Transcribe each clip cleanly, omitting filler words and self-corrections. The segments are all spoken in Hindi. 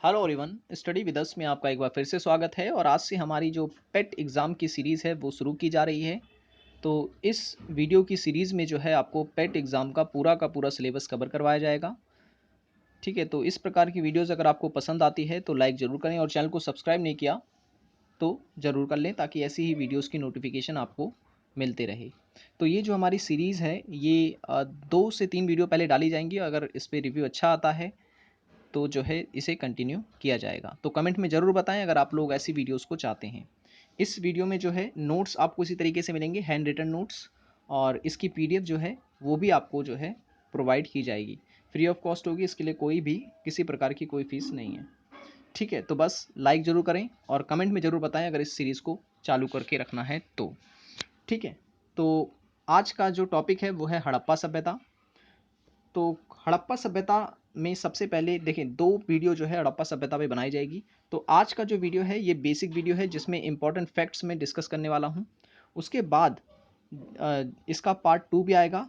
Hello everyone, study with us में आपका एक बार फिर से स्वागत है। और आज से हमारी जो पेट एग्ज़ाम की सीरीज़ है वो शुरू की जा रही है। तो इस वीडियो की सीरीज़ में जो है आपको पेट एग्ज़ाम का पूरा सिलेबस कवर करवाया जाएगा। ठीक है, तो इस प्रकार की वीडियोज़ अगर आपको पसंद आती है तो लाइक ज़रूर करें, और चैनल को सब्सक्राइब नहीं किया तो ज़रूर कर लें, ताकि ऐसी ही वीडियोज़ की नोटिफिकेशन आपको मिलते रहे। तो ये जो हमारी सीरीज़ है ये 2 से 3 वीडियो पहले डाली जाएंगी। अगर इस पर रिव्यू अच्छा आता है तो जो है इसे कंटिन्यू किया जाएगा। तो कमेंट में ज़रूर बताएं अगर आप लोग ऐसी वीडियोस को चाहते हैं। इस वीडियो में जो है नोट्स आपको इसी तरीके से मिलेंगे, हैंड रिटन नोट्स, और इसकी पीडीएफ जो है वो भी आपको जो है प्रोवाइड की जाएगी। फ्री ऑफ कॉस्ट होगी, इसके लिए कोई भी किसी प्रकार की कोई फीस नहीं है। ठीक है, तो बस लाइक ज़रूर करें और कमेंट में ज़रूर बताएं अगर इस सीरीज़ को चालू करके रखना है तो। ठीक है, तो आज का जो टॉपिक है वो है हड़प्पा सभ्यता। तो हड़प्पा सभ्यता में सबसे पहले देखें, 2 वीडियो जो है हड़प्पा सभ्यता पे बनाई जाएगी। तो आज का जो वीडियो है ये बेसिक वीडियो है, जिसमें इंपॉर्टेंट फैक्ट्स में डिस्कस करने वाला हूँ। उसके बाद इसका पार्ट 2 भी आएगा,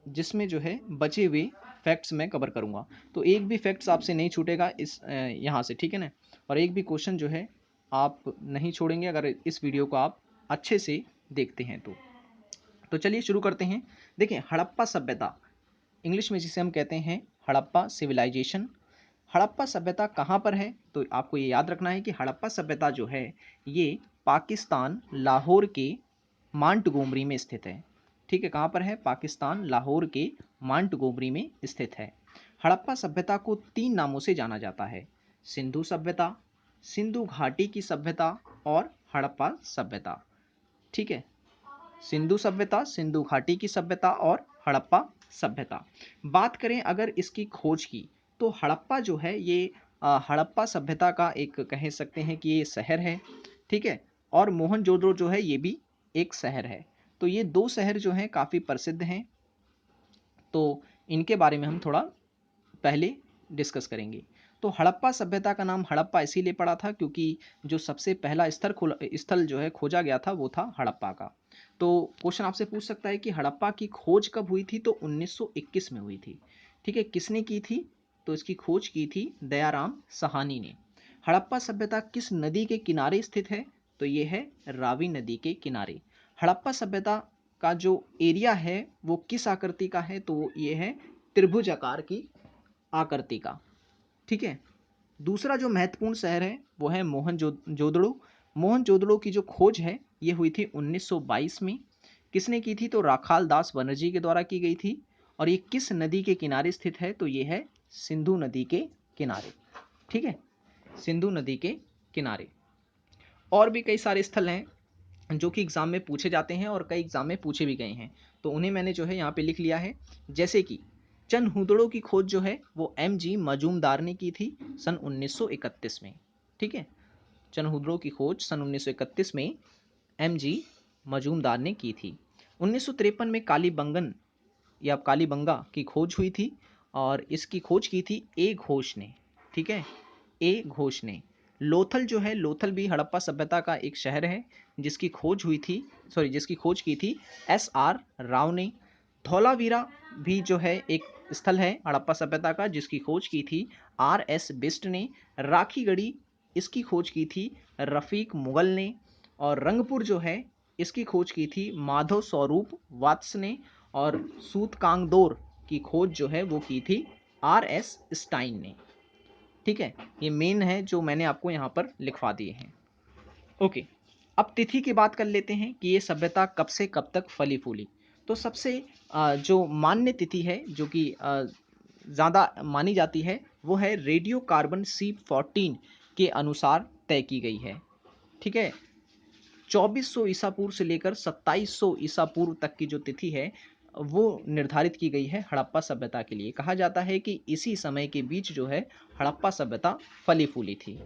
जिसमें जो है बचे हुए फैक्ट्स मैं कवर करूँगा। तो एक भी फैक्ट्स आपसे नहीं छूटेगा इस यहाँ से, ठीक है ना। और एक भी क्वेश्चन जो है आप नहीं छोड़ेंगे अगर इस वीडियो को आप अच्छे से देखते हैं तो चलिए शुरू करते हैं। देखिए, हड़प्पा सभ्यता, इंग्लिश में जिसे हम कहते हैं हड़प्पा सिविलाइजेशन। हड़प्पा सभ्यता कहाँ पर है? तो आपको ये याद रखना है कि हड़प्पा सभ्यता जो है ये पाकिस्तान लाहौर के मांटगोमरी में स्थित है। ठीक है, कहाँ पर है? पाकिस्तान लाहौर के मांटगोमरी में स्थित है। हड़प्पा सभ्यता को 3 नामों से जाना जाता है: सिंधु सभ्यता, सिंधु घाटी की सभ्यता और हड़प्पा सभ्यता। ठीक है, सिंधु सभ्यता, सिंधु घाटी की सभ्यता और हड़प्पा सभ्यता। बात करें अगर इसकी खोज की, तो हड़प्पा जो है ये हड़प्पा सभ्यता का एक कह सकते हैं कि ये शहर है। ठीक है, और मोहनजोदड़ो जो है ये भी एक शहर है। तो ये 2 शहर जो हैं काफ़ी प्रसिद्ध हैं। तो इनके बारे में हम थोड़ा पहले डिस्कस करेंगे। तो हड़प्पा सभ्यता का नाम हड़प्पा इसीलिए पड़ा था क्योंकि जो सबसे पहला स्थल जो है खोजा गया था वो था हड़प्पा का। तो क्वेश्चन आपसे पूछ सकता है कि हड़प्पा की खोज कब हुई थी? तो 1921 में हुई थी। ठीक है, किसने की थी? तो इसकी खोज की थी दयाराम सहानी ने। हड़प्पा सभ्यता किस नदी के किनारे स्थित है? तो ये है रावी नदी के किनारे। हड़प्पा सभ्यता का जो एरिया है वो किस आकृति का है? तो ये है त्रिभुज आकार की आकृति का। ठीक है, दूसरा जो महत्वपूर्ण शहर है वो है मोहनजोदड़ो। मोहनजोदड़ो की जो खोज है ये हुई थी 1922 में। किसने की थी? तो राखाल दास बनर्जी के द्वारा की गई थी। और ये किस नदी के किनारे स्थित है? तो ये है सिंधु नदी के किनारे। ठीक है, सिंधु नदी के किनारे। और भी कई सारे स्थल हैं जो कि एग्जाम में पूछे जाते हैं और कई एग्जाम में पूछे भी गए हैं, तो उन्हें मैंने जो है यहाँ पे लिख लिया है। जैसे कि चंदहुदड़ो की खोज जो है वो एम.जी. मजूमदार ने की थी सन 1931 में। ठीक है, चंदहुदड़ो की खोज सन 1931 में एम.जी. मजूमदार ने की थी। 1953 में कालीबंगन या कालीबंगा की खोज हुई थी, और इसकी खोज की थी ए घोष ने। ठीक है, ए घोष ने। लोथल जो है, लोथल भी हड़प्पा सभ्यता का एक शहर है जिसकी खोज हुई थी, जिसकी खोज की थी एस.आर. राव ने। धौलावीरा भी जो है एक स्थल है हड़प्पा सभ्यता का जिसकी खोज की थी आर.एस. बिस्ट ने। राखीगढ़ी, इसकी खोज की थी रफ़ीक मुगल ने। और रंगपुर जो है इसकी खोज की थी माधव स्वरूप वात्स ने। और सूतकांगदोर की खोज जो है वो की थी आर.एस. स्टाइन ने। ठीक है, ये मेन है जो मैंने आपको यहाँ पर लिखवा दिए हैं। ओके, अब तिथि की बात कर लेते हैं कि ये सभ्यता कब से कब तक फली फूली। तो सबसे जो मान्य तिथि है, जो कि ज़्यादा मानी जाती है, वो है रेडियो कार्बन C14 के अनुसार तय की गई है। ठीक है, 2400 ईसा पूर्व से लेकर 2700 ईसा पूर्व तक की जो तिथि है वो निर्धारित की गई है हड़प्पा सभ्यता के लिए। कहा जाता है कि इसी समय के बीच जो है हड़प्पा सभ्यता फली फूली थी।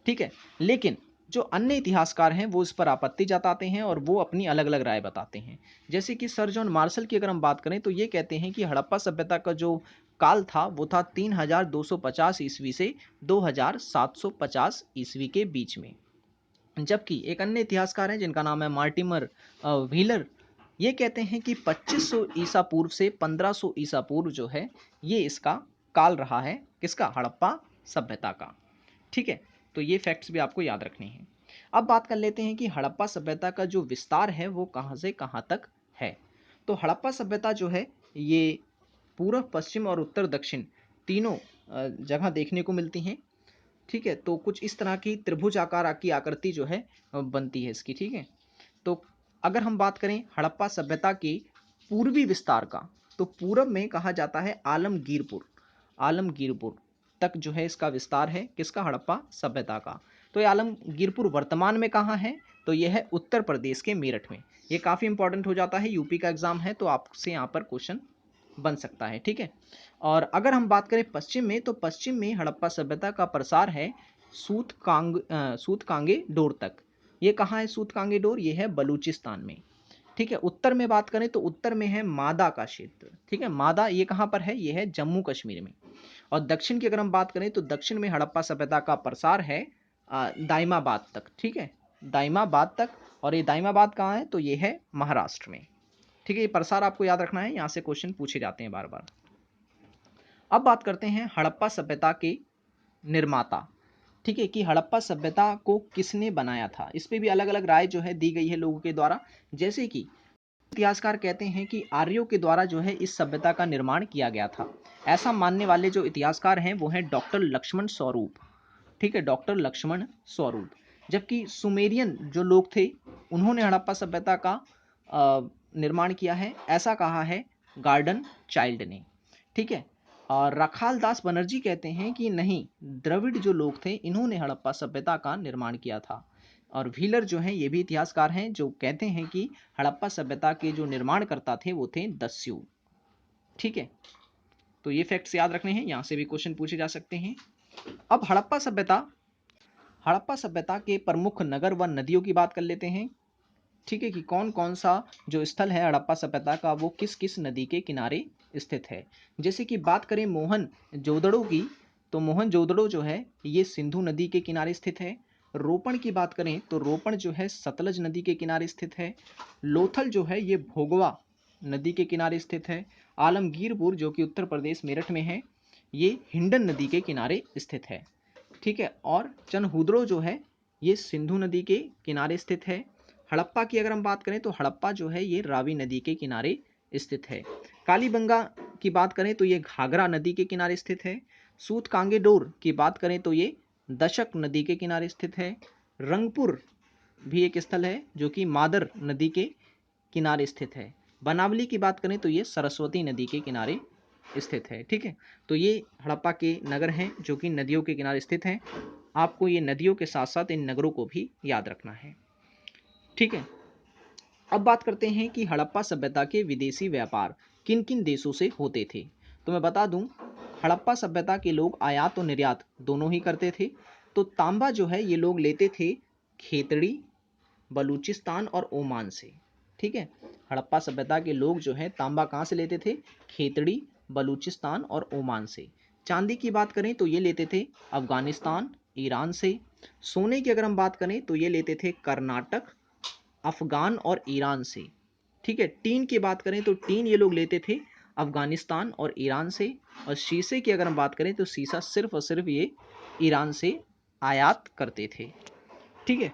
ठीक है, लेकिन जो अन्य इतिहासकार हैं वो इस पर आपत्ति जताते हैं और वो अपनी अलग अलग राय बताते हैं। जैसे कि सर जॉन मार्शल की अगर हम बात करें तो ये कहते हैं कि हड़प्पा सभ्यता का जो काल था वो था 3250 ईस्वी से 2750 ईस्वी के बीच में। जबकि एक अन्य इतिहासकार हैं जिनका नाम है मार्टिमर व्हीलर, ये कहते हैं कि 2500 ईसा पूर्व से 1500 ईसा पूर्व जो है ये इसका काल रहा है, किसका? हड़प्पा सभ्यता का। ठीक है, तो ये फैक्ट्स भी आपको याद रखने हैं। अब बात कर लेते हैं कि हड़प्पा सभ्यता का जो विस्तार है वो कहाँ से कहाँ तक है। तो हड़प्पा सभ्यता जो है ये पूर्व, पश्चिम और उत्तर दक्षिण तीनों जगह देखने को मिलती हैं। ठीक है, तो कुछ इस तरह की त्रिभुज आकार की आकृति जो है बनती है इसकी। ठीक है, तो अगर हम बात करें हड़प्पा सभ्यता के पूर्वी विस्तार का, तो पूरब में कहा जाता है आलमगीरपुर। आलमगीरपुर तक जो है इसका विस्तार है, किसका? हड़प्पा सभ्यता का। तो ये आलमगीरपुर वर्तमान में कहाँ है? तो यह है उत्तर प्रदेश के मेरठ में। ये काफ़ी इंपॉर्टेंट हो जाता है, यूपी का एग्जाम है तो आपसे यहाँ पर क्वेश्चन बन सकता है। ठीक है, और अगर हम बात करें पश्चिम में, तो पश्चिम में हड़प्पा सभ्यता का प्रसार है सूतकांगे डोर तक। ये कहाँ है सूतकांगे डोर? ये है बलूचिस्तान में। ठीक है, उत्तर में बात करें तो उत्तर में है मादा का क्षेत्र। ठीक है, मादा ये कहाँ पर है? ये है जम्मू कश्मीर में। और दक्षिण की अगर हम बात करें तो दक्षिण में हड़प्पा सभ्यता का प्रसार है दाइमाबाद तक। ठीक है, दाइमाबाद तक। और ये दाइमाबाद कहाँ है? तो ये है महाराष्ट्र में। ठीक है, ये प्रसार आपको याद रखना है, यहाँ से क्वेश्चन पूछे जाते हैं बार बार। अब बात करते हैं हड़प्पा सभ्यता के निर्माता। ठीक है, कि हड़प्पा सभ्यता को किसने बनाया था, इस पे भी अलग अलग राय जो है दी गई है लोगों के द्वारा। जैसे कि इतिहासकार कहते हैं कि आर्यों के द्वारा जो है इस सभ्यता का निर्माण किया गया था। ऐसा मानने वाले जो इतिहासकार हैं वो हैं डॉक्टर लक्ष्मण स्वरूप। ठीक है, डॉक्टर लक्ष्मण स्वरूप। जबकि सुमेरियन जो लोग थे उन्होंने हड़प्पा सभ्यता का निर्माण किया है, ऐसा कहा है गार्डन चाइल्ड ने। ठीक है, और रखाल दास बनर्जी कहते हैं कि नहीं, द्रविड़ जो लोग थे इन्होंने हड़प्पा सभ्यता का निर्माण किया था। और व्हीलर जो हैं ये भी इतिहासकार हैं जो कहते हैं कि हड़प्पा सभ्यता के जो निर्माणकर्ता थे वो थे दस्यु। ठीक है, तो ये फैक्ट्स याद रखने हैं, यहाँ से भी क्वेश्चन पूछे जा सकते हैं। अब हड़प्पा सभ्यता के प्रमुख नगर व नदियों की बात कर लेते हैं। ठीक है, कि कौन कौन सा जो स्थल है हड़प्पा सभ्यता का वो किस किस नदी के किनारे स्थित है। जैसे कि बात करें मोहन जोदड़ो की, तो मोहन जोदड़ो जो है ये सिंधु नदी के किनारे स्थित है। रोपण की बात करें तो रोपण जो है सतलज नदी के किनारे स्थित है। लोथल जो है ये भोगवा नदी के किनारे स्थित है। आलमगीरपुर जो कि उत्तर प्रदेश मेरठ में है, ये हिंडन नदी के किनारे स्थित है। ठीक है, और चनहुद्रो जो है ये सिंधु नदी के किनारे स्थित है। हड़प्पा की अगर हम बात करें तो हड़प्पा जो है ये रावी नदी के किनारे स्थित है। कालीबंगा की बात करें तो ये घाघरा नदी के किनारे स्थित है। सूतकांगेडोर की बात करें तो ये दशक नदी के किनारे स्थित है। रंगपुर भी एक स्थल है जो कि मादर नदी के किनारे स्थित है। बनावली की बात करें तो ये सरस्वती नदी के किनारे स्थित है। ठीक है, तो ये हड़प्पा के नगर हैं जो कि नदियों के किनारे स्थित हैं। आपको ये नदियों के साथ साथ इन नगरों को भी याद रखना है। ठीक है, अब बात करते हैं कि हड़प्पा सभ्यता के विदेशी व्यापार किन किन देशों से होते थे। तो मैं बता दूं, हड़प्पा सभ्यता के लोग आयात और निर्यात दोनों ही करते थे। तो तांबा जो है ये लोग लेते थे खेतड़ी, बलूचिस्तान और ओमान से। ठीक है, हड़प्पा सभ्यता के लोग जो है तांबा कहाँ से लेते थे? खेतड़ी, बलूचिस्तान और ओमान से। चांदी की बात करें तो ये लेते थे अफगानिस्तान, ईरान से। सोने की अगर हम बात करें तो ये लेते थे कर्नाटक, अफगान और ईरान से। ठीक है, टीन की बात करें तो टीन ये लोग लेते थे अफगानिस्तान और ईरान से। और शीशे की अगर हम बात करें तो शीशा सिर्फ और सिर्फ ये ईरान से आयात करते थे। ठीक है,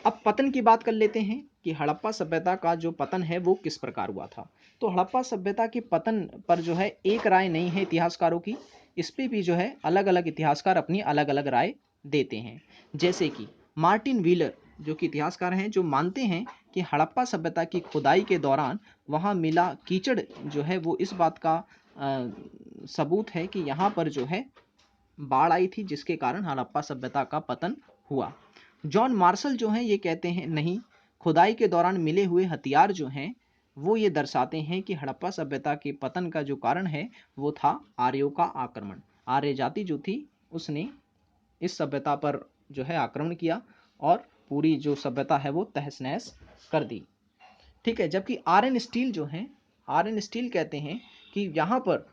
अब पतन की बात कर लेते हैं कि हड़प्पा सभ्यता का जो पतन है वो किस प्रकार हुआ था। तो हड़प्पा सभ्यता के पतन पर जो है एक राय नहीं है इतिहासकारों की, इस पे भी जो है अलग अलग इतिहासकार अपनी अलग अलग राय देते हैं। जैसे कि मार्टिन व्हीलर जो कि इतिहासकार हैं जो मानते हैं कि हड़प्पा सभ्यता की खुदाई के दौरान वहाँ मिला कीचड़ जो है वो इस बात का सबूत है कि यहाँ पर जो है बाढ़ आई थी जिसके कारण हड़प्पा सभ्यता का पतन हुआ। जॉन मार्शल जो हैं ये कहते हैं नहीं, खुदाई के दौरान मिले हुए हथियार जो हैं वो ये दर्शाते हैं कि हड़प्पा सभ्यता के पतन का जो कारण है वो था आर्यों का आक्रमण। आर्य जाति जो थी उसने इस सभ्यता पर जो है आक्रमण किया और पूरी जो सभ्यता है वो तहस नहस कर दी। ठीक है, जबकि आर एन स्टील जो हैं, आर एन स्टील कहते हैं कि यहाँ पर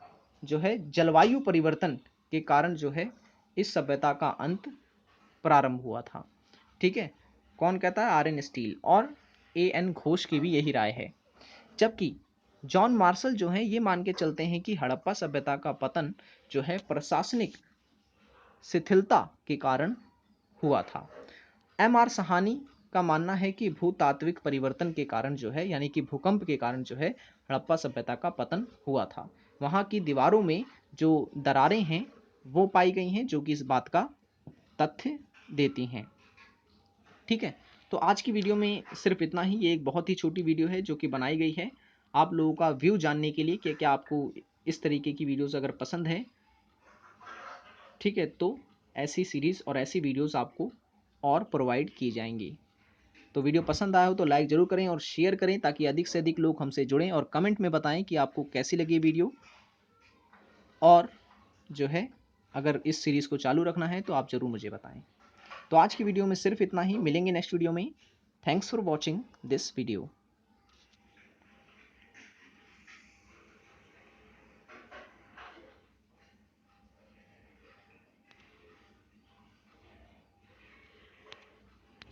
जो है जलवायु परिवर्तन के कारण जो है इस सभ्यता का अंत प्रारंभ हुआ था। ठीक है, कौन कहता है? R N steel. और ए एन घोष की भी यही राय है। जबकि जॉन मार्शल जो है ये मान के चलते हैं कि हड़प्पा सभ्यता का पतन जो है प्रशासनिक शिथिलता के कारण हुआ था। M.R. सहानी का मानना है कि भूतात्विक परिवर्तन के कारण जो है, यानी कि भूकंप के कारण जो है हड़प्पा सभ्यता का पतन हुआ था। वहाँ की दीवारों में जो दरारें हैं वो पाई गई हैं, जो कि इस बात का तथ्य देती हैं। ठीक है, तो आज की वीडियो में सिर्फ इतना ही। ये एक बहुत ही छोटी वीडियो है जो कि बनाई गई है आप लोगों का व्यू जानने के लिए कि क्या आपको इस तरीके की वीडियोस अगर पसंद है, ठीक है, तो ऐसी सीरीज़ और ऐसी वीडियोस आपको और प्रोवाइड की जाएंगी। तो वीडियो पसंद आया हो तो लाइक ज़रूर करें और शेयर करें, ताकि अधिक से अधिक लोग हमसे जुड़ें, और कमेंट में बताएं कि आपको कैसी लगी वीडियो। और जो है, अगर इस सीरीज़ को चालू रखना है तो आप ज़रूर मुझे बताएं। तो आज की वीडियो में सिर्फ इतना ही। मिलेंगे नेक्स्ट वीडियो में। Thanks for watching this video.